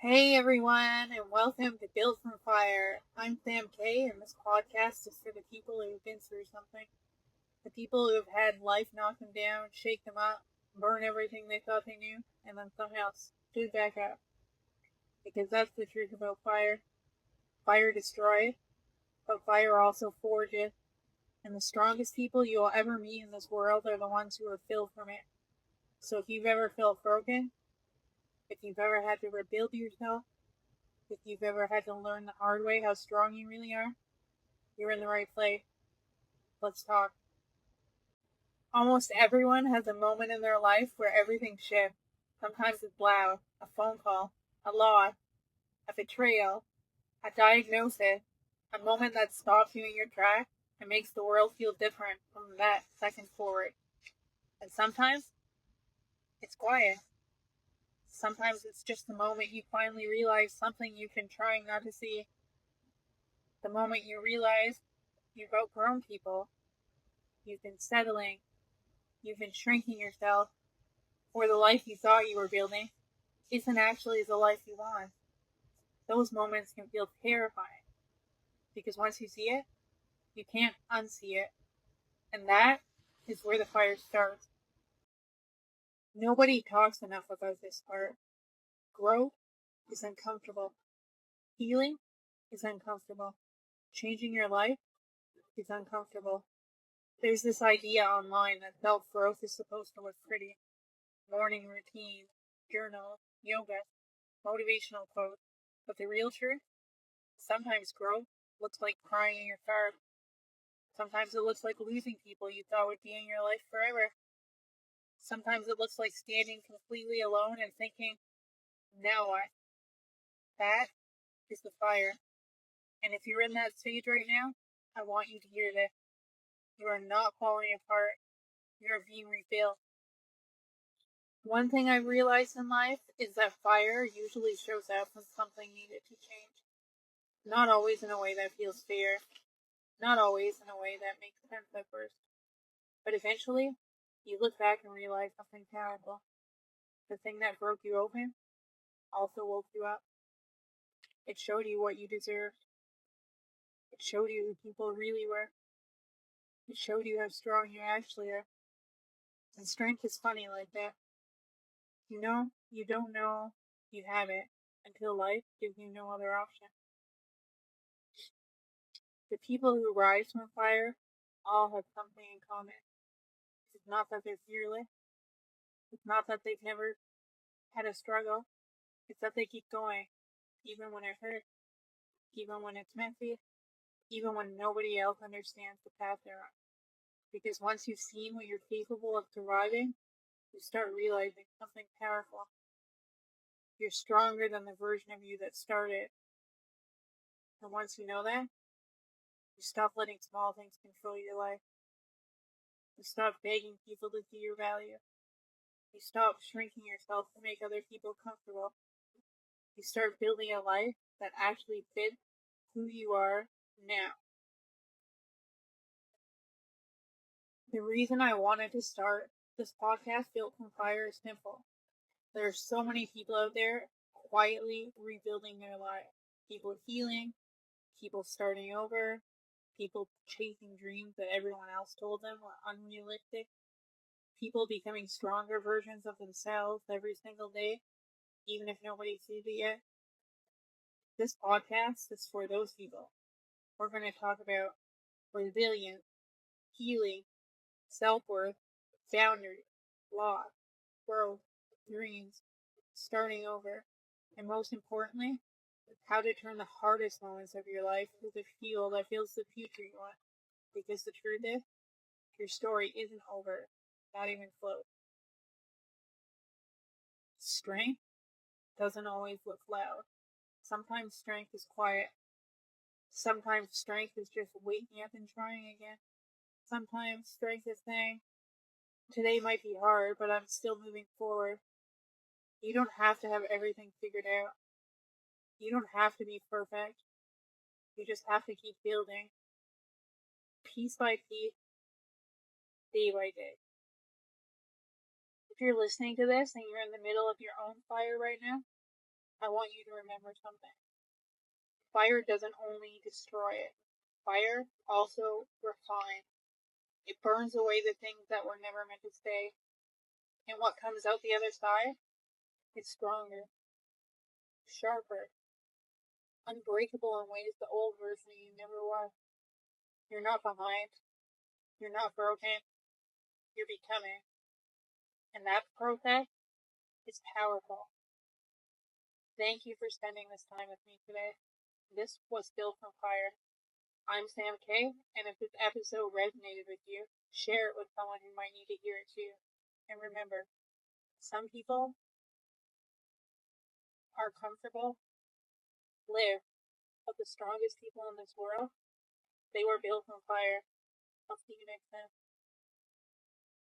Hey everyone, and welcome to Built from Fire. I'm Sam K, and this podcast is for the people who've been through something. The people who've had life knock them down, shake them up, burn everything they thought they knew, and then somehow stood back up. Because that's the truth about fire. Fire destroys, but fire also forges. And the strongest people you will ever meet in this world are the ones who are filled from it. So if you've ever felt broken, if you've ever had to rebuild yourself, if you've ever had to learn the hard way how strong you really are, you're in the right place. Let's talk. Almost everyone has a moment in their life where everything shifts. Sometimes it's loud, a phone call, a loss, a betrayal, a diagnosis, a moment that stops you in your tracks and makes the world feel different from that second forward. And sometimes it's quiet. Sometimes it's just the moment you finally realize something you've been trying not to see. The moment you realize you've outgrown people, you've been settling, you've been shrinking yourself, or the life you thought you were building isn't actually the life you want. Those moments can feel terrifying because once you see it, you can't unsee it. And that is where the fire starts. Nobody talks enough about this part. Growth is uncomfortable. Healing is uncomfortable. Changing your life is uncomfortable. There's this idea online that self-growth is supposed to look pretty. Morning routine, journal, yoga, motivational quotes. But the real truth? Sometimes growth looks like crying in your car. Sometimes it looks like losing people you thought would be in your life forever. Sometimes it looks like standing completely alone and thinking, now what? That is the fire. And if you're in that stage right now, I want you to hear this. You are not falling apart. You are being rebuilt. One thing I've realized in life is that fire usually shows up when something needed to change. Not always in a way that feels fair. Not always in a way that makes sense at first. But eventually, you look back and realize something powerful. The thing that broke you open also woke you up. It showed you what you deserved. It showed you who people really were. It showed you how strong you actually are. And strength is funny like that. You don't know you have it until life gives you no other option. The people who rise from fire all have something in common. It's not that they're fearless. It's not that they've never had a struggle. It's that they keep going, even when it hurts, even when it's messy, even when nobody else understands the path they're on. Because once you've seen what you're capable of surviving, you start realizing something powerful. You're stronger than the version of you that started. And once you know that, you stop letting small things control your life. You stop begging people to see your value. You stop shrinking yourself to make other people comfortable. You start building a life that actually fits who you are now. The reason I wanted to start this podcast, Built from Fire, is simple. There are so many people out there quietly rebuilding their lives. People healing, people starting over, people chasing dreams that everyone else told them were unrealistic, people becoming stronger versions of themselves every single day, even if nobody sees it yet. This podcast is for those people. We're going to talk about resilience, healing, self-worth, boundaries, loss, growth, dreams, starting over, and most importantly, how to turn the hardest moments of your life into the fuel that fuels the future you want. Because the truth is, your story isn't over, not even close. Strength doesn't always look loud. Sometimes strength is quiet. Sometimes strength is just waking up and trying again. Sometimes strength is saying, today might be hard, but I'm still moving forward. You don't have to have everything figured out. You don't have to be perfect. You just have to keep building, piece by piece, day by day. If you're listening to this and you're in the middle of your own fire right now, I want you to remember something. Fire doesn't only destroy it. Fire also refines. It burns away the things that were never meant to stay. And what comes out the other side is stronger, sharper, unbreakable in ways the old version of you never was. You're not behind. You're not broken. You're becoming. And that process is powerful. Thank you for spending this time with me today. This was Built from Fire. I'm Sam K, and if this episode resonated with you, share it with someone who might need to hear it too. And remember, some people are comfortable, live, but the strongest people in this world, they were built from fire. I'll see you next time.